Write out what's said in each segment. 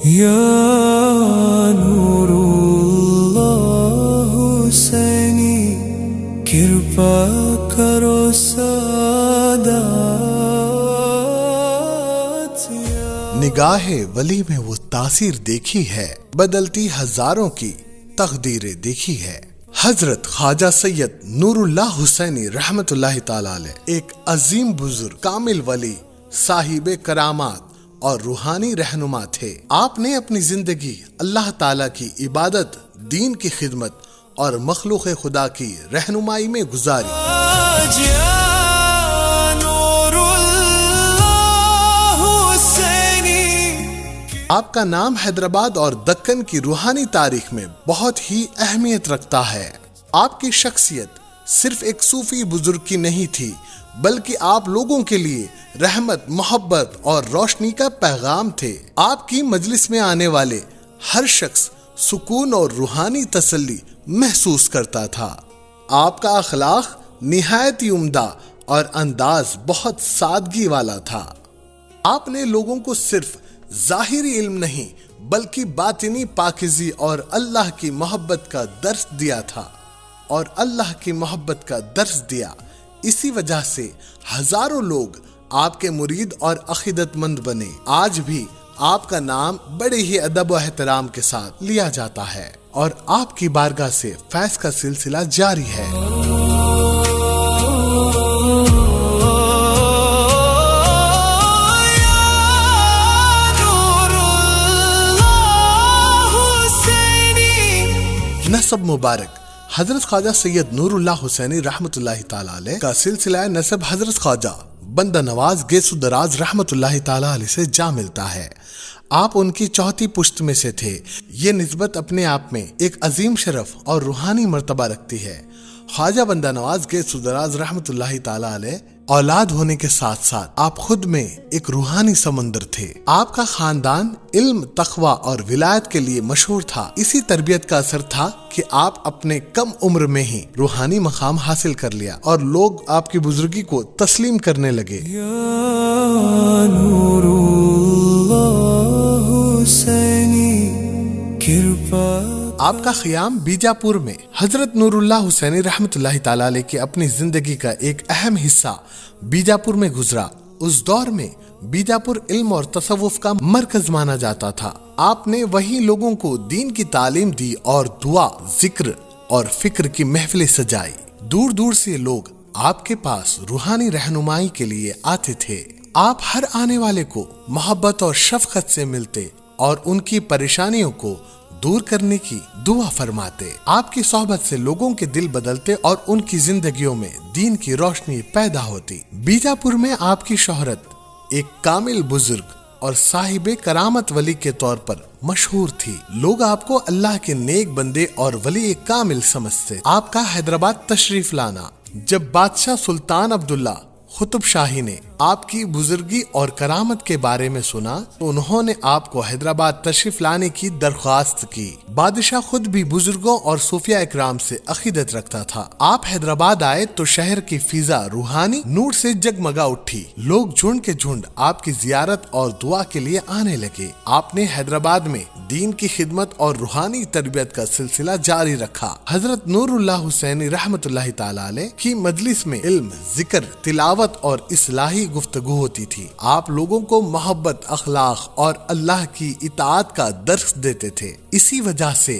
یا نوراللہ حسینی کرپا کرو سادات. نگاہ ولی میں وہ تاثیر دیکھی ہے، بدلتی ہزاروں کی تقدیریں دیکھی ہے. حضرت خواجہ سید نور اللہ حسینی رحمت اللہ تعالی علیہ ایک عظیم بزرگ، کامل ولی، صاحب کرامات اور روحانی رہنما تھے. آپ نے اپنی زندگی اللہ تعالیٰ کی عبادت، دین کی خدمت اور مخلوق خدا کی رہنمائی میں گزاری. آپ کا نام حیدرآباد اور دکن کی روحانی تاریخ میں بہت ہی اہمیت رکھتا ہے. آپ کی شخصیت صرف ایک صوفی بزرگ کی نہیں تھی، بلکہ آپ لوگوں کے لیے رحمت، محبت اور روشنی کا پیغام تھے. آپ کی مجلس میں آنے والے ہر شخص سکون اور روحانی تسلی محسوس کرتا تھا. آپ کا اخلاق نہایت ہی عمدہ اور انداز بہت سادگی والا تھا. آپ نے لوگوں کو صرف ظاہری علم نہیں بلکہ باطنی پاکیزی اور اللہ کی محبت کا درس دیا اسی وجہ سے ہزاروں لوگ آپ کے مرید اور عقیدت مند بنے. آج بھی آپ کا نام بڑے ہی ادب و احترام کے ساتھ لیا جاتا ہے اور آپ کی بارگاہ سے فیض کا سلسلہ جاری ہے. نسب مبارک حضرت خواجہ سید نور اللہ حسینی رحمت اللہ تعالی علیہ کا سلسلہ نسب حضرت خواجہ بندہ نواز گیسو دراز رحمت اللہ تعالی علیہ سے جا ملتا ہے. آپ ان کی چوتھی پشت میں سے تھے. یہ نسبت اپنے آپ میں ایک عظیم شرف اور روحانی مرتبہ رکھتی ہے. خواجہ بندہ نواز گیسو دراز رحمت اللہ تعالی علیہ اولاد ہونے کے ساتھ ساتھ آپ خود میں ایک روحانی سمندر تھے. آپ کا خاندان علم، تقوی اور ولایت کے لیے مشہور تھا. اسی تربیت کا اثر تھا کہ آپ اپنے کم عمر میں ہی روحانی مقام حاصل کر لیا اور لوگ آپ کی بزرگی کو تسلیم کرنے لگے. یا نور اللہ حسینی کرپا. آپ کا قیام بیجاپور میں حضرت نور اللہ حسینی رحمت اللہ تعالی علیہ کی اپنی زندگی کا ایک اہم حصہ بیجاپور میں گزرا. اس دور میں بیجاپور علم اور تصوف کا مرکز مانا جاتا تھا. آپ نے وہی لوگوں کو دین کی تعلیم دی اور دعا، ذکر اور فکر کی محفلیں سجائی. دور دور سے لوگ آپ کے پاس روحانی رہنمائی کے لیے آتے تھے. آپ ہر آنے والے کو محبت اور شفقت سے ملتے اور ان کی پریشانیوں کو دور کرنے کی دعا فرماتے. آپ کی صحبت سے لوگوں کے دل بدلتے اور ان کی زندگیوں میں دین کی روشنی پیدا ہوتی. بیجاپور میں آپ کی شہرت ایک کامل بزرگ اور صاحب کرامت ولی کے طور پر مشہور تھی. لوگ آپ کو اللہ کے نیک بندے اور ولی کامل سمجھتے. آپ کا حیدرآباد تشریف لانا. جب بادشاہ سلطان عبداللہ قطب شاہی نے آپ کی بزرگی اور کرامت کے بارے میں سنا تو انہوں نے آپ کو حیدرآباد تشریف لانے کی درخواست کی. بادشاہ خود بھی بزرگوں اور صوفیہ اکرام سے عقیدت رکھتا تھا. آپ حیدرآباد آئے تو شہر کی فضا روحانی نور سے جگمگا اٹھی. لوگ جھنڈ کے جھنڈ آپ کی زیارت اور دعا کے لیے آنے لگے. آپ نے حیدرآباد میں دین کی خدمت اور روحانی تربیت کا سلسلہ جاری رکھا. حضرت نور اللہ حسینی رحمت اللہ تعالی علیہ کی مجلس میں علم، ذکر، تلاوت اور اصلاحی گفتگو ہوتی تھی. آپ لوگوں کو محبت، اخلاق اور اللہ کی اطاعت کا درس دیتے تھے. اسی وجہ سے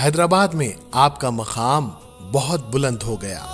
حیدرآباد میں آپ کا مقام بہت بلند ہو گیا.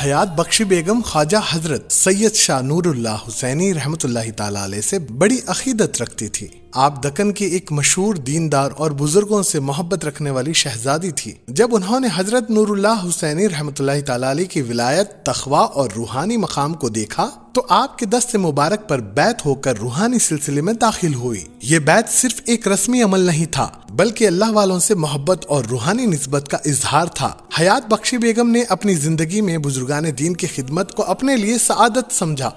हयात बख्शी बेगम ख्वाजा हजरत सैयद शाह नूरुल्लाह हुसैनी रहमतुल्लाह ताला अलैह से बड़ी अकीदत रखती थी। आप दक्कन की एक मशहूर दीनदार और बुजुर्गों से मोहब्बत रखने वाली शहजादी थी। जब उन्होंने हजरत नूरुल्लाह हुसैनी रहमतुल्लाह ताला अलैह की विलायत, तखवा और रूहानी मकाम को देखा तो आपके दस्त मुबारक पर बैत होकर रूहानी सिलसिले में दाखिल हुई। ये बैत सिर्फ एक रस्मी अमल नहीं था बल्कि अल्लाह वालों से मोहब्बत और रूहानी निस्बत का इजहार था। हयात बख्शी बेगम ने अपनी जिंदगी में बुजुर्गान दीन की खिदमत को अपने लिए सआदत समझा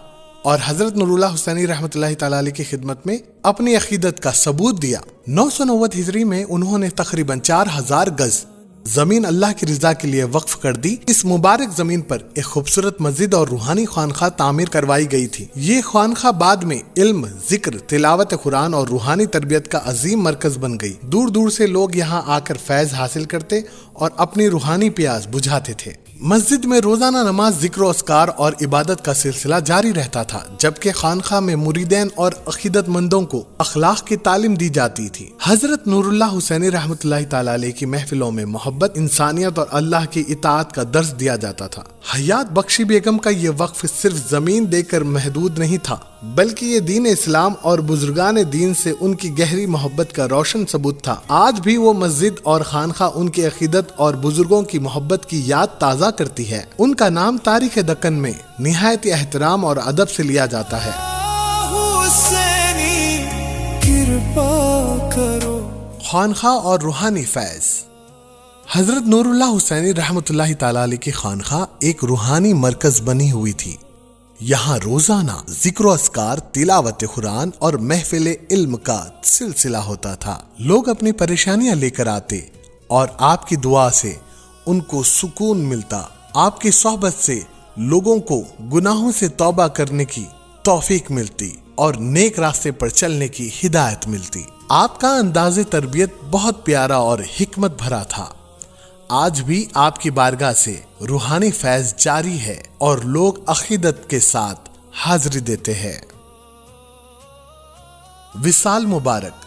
और हजरत नूरुल्लाह हुसैनी रहमतुल्लाह ताला अलैह की खिदमत में अपनी अकीदत का सबूत दिया। 990 हिजरी में उन्होंने तकरीबन 4000 गज जमीन अल्लाह की रजा के लिए वक्फ कर दी। इस मुबारक जमीन पर एक खूबसूरत मस्जिद और रूहानी खानखा तामीर करवाई गई थी। ये खानखा बाद में इल्म, जिक्र, तिलावत कुरान और रूहानी तरबियत का अजीम मरकज बन गई। दूर दूर से लोग यहाँ आकर फैज हासिल करते और अपनी रूहानी प्यास बुझाते थे। मस्जिद में रोजाना नमाज, जिक्र, अस्कार और इबादत का सिलसिला जारी रहता था, जबकि खानखा में मुरीदैन और अकीदतमंदों को अखलाक की तालीम दी जाती थी। हजरत नूरुल्लाह हुसैनी रहमतुल्लाह ताला अलैह की महफिलों में मोहब्बत, इंसानियत और अल्लाह की इताअत का दर्स दिया जाता था। हयात बख्शी बेगम का ये वक्फ सिर्फ जमीन देकर महदूद नहीं था बल्कि ये दीन इस्लाम और बुजुर्गान दीन से उनकी गहरी मोहब्बत का रोशन सबूत था। आज भी वो मस्जिद और खानखा उनकी अकीदत और बुजुर्गों की मोहब्बत की याद ताज़ा करती है। उनका नाम तारीख दक्कन में निहायत एहतराम और अदब से लिया जाता है। खानखा और रूहानी फैज। हजरत नूरुल्लाह हुसैनी रहमतुल्लाह ताला अलैह की खानखा एक रूहानी मरकज बनी हुई थी। यहाँ रोजाना जिक्र, अस्कार, तिलावत कुरान और महफिल इल्म का सिलसिला होता था। लोग अपनी परेशानियां लेकर आते और आपकी दुआ से उनको सुकून मिलता। आपकी सोहबत से लोगों को गुनाहों से तौबा करने की तौफीक मिलती और नेक रास्ते पर चलने की हिदायत मिलती। आपका अंदाज़े तरबियत बहुत प्यारा और हिकमत भरा था। आज भी आपकी बारगाह से रूहानी फैज जारी है और लोग अकीदत के साथ हाजिरी देते हैं। विसाल मुबारक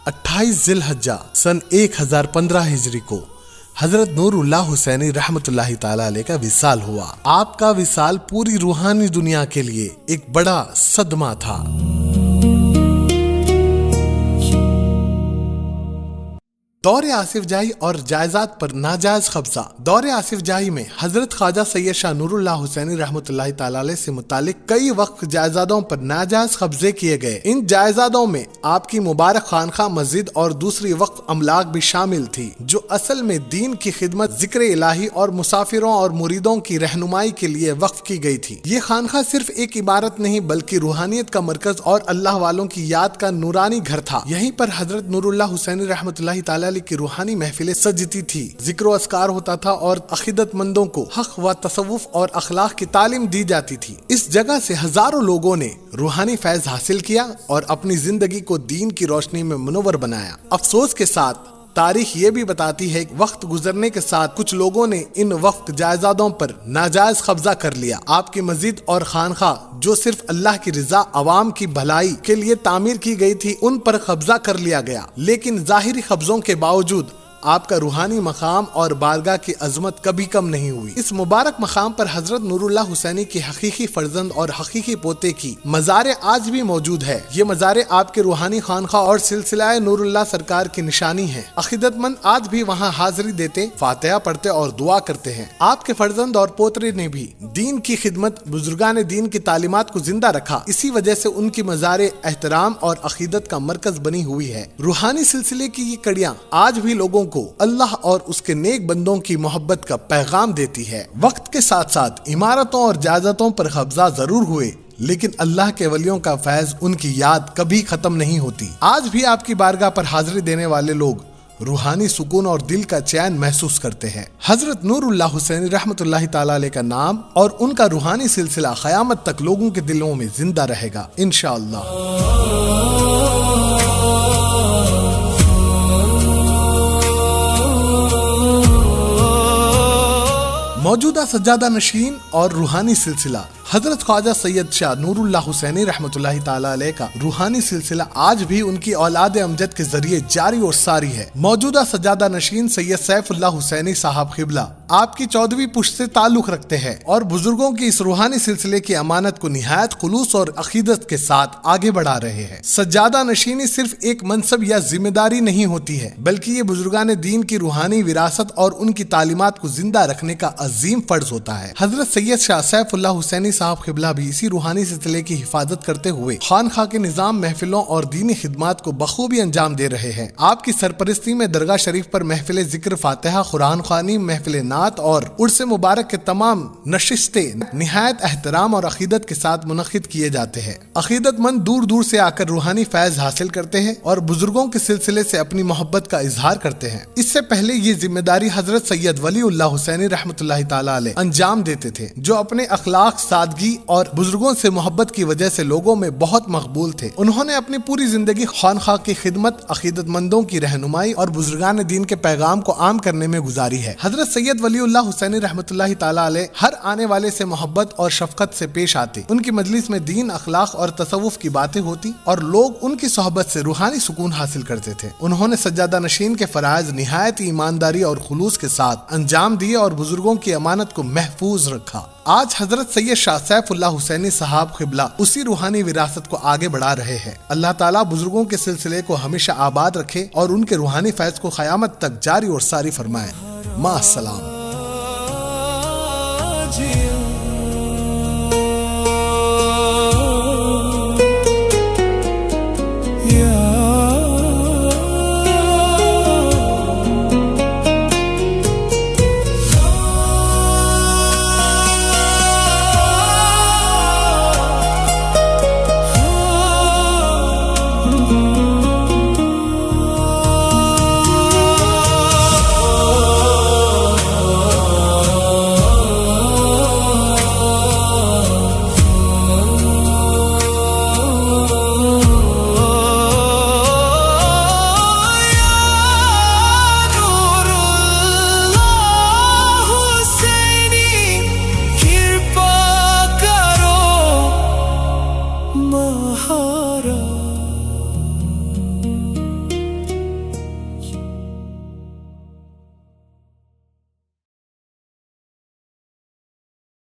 28 जिलहज्जा सन 1015 हिजरी को हजरत नूरुल्लाह हुसैनी रहमतुल्लाह ताला अलैह का विसाल हुआ। आपका विसाल पूरी रूहानी दुनिया के लिए एक बड़ा सदमा था। दौरे आसिफ जाही और जायजात पर नाजायज कब्जा। दौरे आसिफ जाही में हजरत ख्वाजा सैयद शाह नूरुल्लाह हुसैनी रहमतुल्लाह ताला अलैह से मुतालिक कई वक्फ जायजादों पर नाजायज कब्जे किए गए। इन जायजादों में आपकी मुबारक खानखा, मस्जिद और दूसरी वक्फ अमलाक भी शामिल थी, जो असल में दीन की खिदमत, जिक्र इलाही और मुसाफिरों और मुरीदों की रहनुमाई के लिए वक्फ की गई थी। ये खानखा सिर्फ एक इबारत नहीं बल्कि रूहानियत का मरकज और अल्लाह वालों की याद का नूरानी घर था। यहीं पर हजरत नूरुल्लाह हुसैनी रहमतुल्लाह ताला की रूहानी महफिलें सजती थी, जिक्र अस्कार होता था और अकीदतमंदों को हक व तसव्वुफ और अखलाक की तालीम दी जाती थी। इस जगह से हजारों लोगों ने रूहानी फैज हासिल किया और अपनी जिंदगी को दीन की रोशनी में मुनव्वर बनाया। अफसोस के साथ तारीख ये भी बताती है कि वक्त गुजरने के साथ कुछ लोगों ने इन वक्त जायजादों पर नाजायज कब्जा कर लिया। आपकी मस्जिद और खानखा जो सिर्फ अल्लाह की रजा, अवाम की भलाई के लिए तामीर की गई थी, उन पर कब्जा कर लिया गया। लेकिन जाहिरी कब्जों के बावजूद आपका रूहानी मकाम और बारगाह की अजमत कभी कम नहीं हुई। इस मुबारक मकाम पर हजरत नूरुल्लाह हुसैनी की हकीकी फर्जंद और हकीकी पोते की मज़ारे आज भी मौजूद है। ये मज़ारे आपके रूहानी खानखा और सिलसिला नूरुल्लाह सरकार की निशानी है। अकीदतमंद आज भी वहाँ हाजिरी देते, फातिहा पढ़ते और दुआ करते हैं। आपके फर्जंद और पोतरे ने भी दीन की खिदमत, बुजुर्गान दीन की तालीमात को जिंदा रखा। इसी वजह से उनकी मज़ारे एहतराम और अकीदत का मरकज बनी हुई है। रूहानी सिलसिले की ये कड़ियाँ आज भी लोगों को अल्लाह और उसके नेक बंदों की मोहब्बत का पैगाम देती है। वक्त के साथ साथ इमारतों और जायदादों पर कब्जा जरूर हुए, लेकिन अल्लाह के वलियों का फैज, उनकी याद कभी खत्म नहीं होती। आज भी आपकी बारगाह पर हाजिरी देने वाले लोग रूहानी सुकून और दिल का चैन महसूस करते हैं। हजरत नूरुल्लाह हुसैनी रहमतुल्लाह ताला अलैह का नाम और उनका रूहानी सिलसिला क़यामत तक लोगों के दिलों में जिंदा रहेगा इंशाअल्लाह। मौजूदा सज्जादा नशीन और रूहानी सिलसिला। हजरत ख्वाजा सैयद शाह नूरुल्लाह हुसैनी रहमतुल्लाह ताला अलैह का रूहानी सिलसिला आज भी उनकी औलाद अमजद के जरिए जारी और सारी है। मौजूदा सज्जादा नशीन सैयद सैफुल्लाह हुसैनी साहब क़िबला آپ کی 14ویں پشت سے تعلق رکھتے ہیں اور بزرگوں کی اس روحانی سلسلے کی امانت کو نہایت خلوص اور عقیدت کے ساتھ آگے بڑھا رہے ہیں۔ سجادہ نشینی صرف ایک منصب یا ذمہ داری نہیں ہوتی ہے، بلکہ یہ بزرگان دین کی روحانی وراثت اور ان کی تعلیمات کو زندہ رکھنے کا عظیم فرض ہوتا ہے۔ حضرت سید شاہ سیف اللہ حسینی صاحب قبلہ بھی اسی روحانی سلسلے کی حفاظت کرتے ہوئے خانقاہ کے نظام، محفلوں اور دینی خدمات کو بخوبی انجام دے رہے ہیں۔ آپ کی سرپرستی میں درگاہ شریف پر محفل ذکر فاتحہ، قرآن خوانی، محفل نعت اور عرس مبارک کے تمام نشستیں نہایت احترام اور عقیدت کے ساتھ منعقد کیے جاتے ہیں۔ عقیدت مند دور دور سے آ کر روحانی فیض حاصل کرتے ہیں اور بزرگوں کے سلسلے سے اپنی محبت کا اظہار کرتے ہیں۔ اس سے پہلے یہ ذمہ داری حضرت سید ولی اللہ حسینی رحمۃ اللہ تعالی علیہ انجام دیتے تھے، جو اپنے اخلاق، سادگی اور بزرگوں سے محبت کی وجہ سے لوگوں میں بہت مقبول تھے۔ انہوں نے اپنی پوری زندگی خانقاہ کی خدمت، عقیدت مندوں کی رہنمائی اور بزرگان دین کے پیغام کو عام کرنے میں گزاری ہے۔ حضرت سید ولی اللہ حسینی رحمۃ اللہ تعالی علیہ ہر آنے والے سے محبت اور شفقت سے پیش آتے۔ ان کی مجلس میں دین، اخلاق اور تصوف کی باتیں ہوتی اور لوگ ان کی صحبت سے روحانی سکون حاصل کرتے تھے۔ انہوں نے سجادہ نشین کے فرائض نہایت ایمانداری اور خلوص کے ساتھ انجام دیے اور بزرگوں کی امانت کو محفوظ رکھا۔ آج حضرت سید شاہ سیف اللہ حسینی صاحب قبلہ اسی روحانی وراثت کو آگے بڑھا رہے ہیں۔ اللہ تعالیٰ بزرگوں کے سلسلے کو ہمیشہ آباد رکھے اور ان کے روحانی فیض کو قیامت تک جاری اور ساری فرمائے۔ مع السلام۔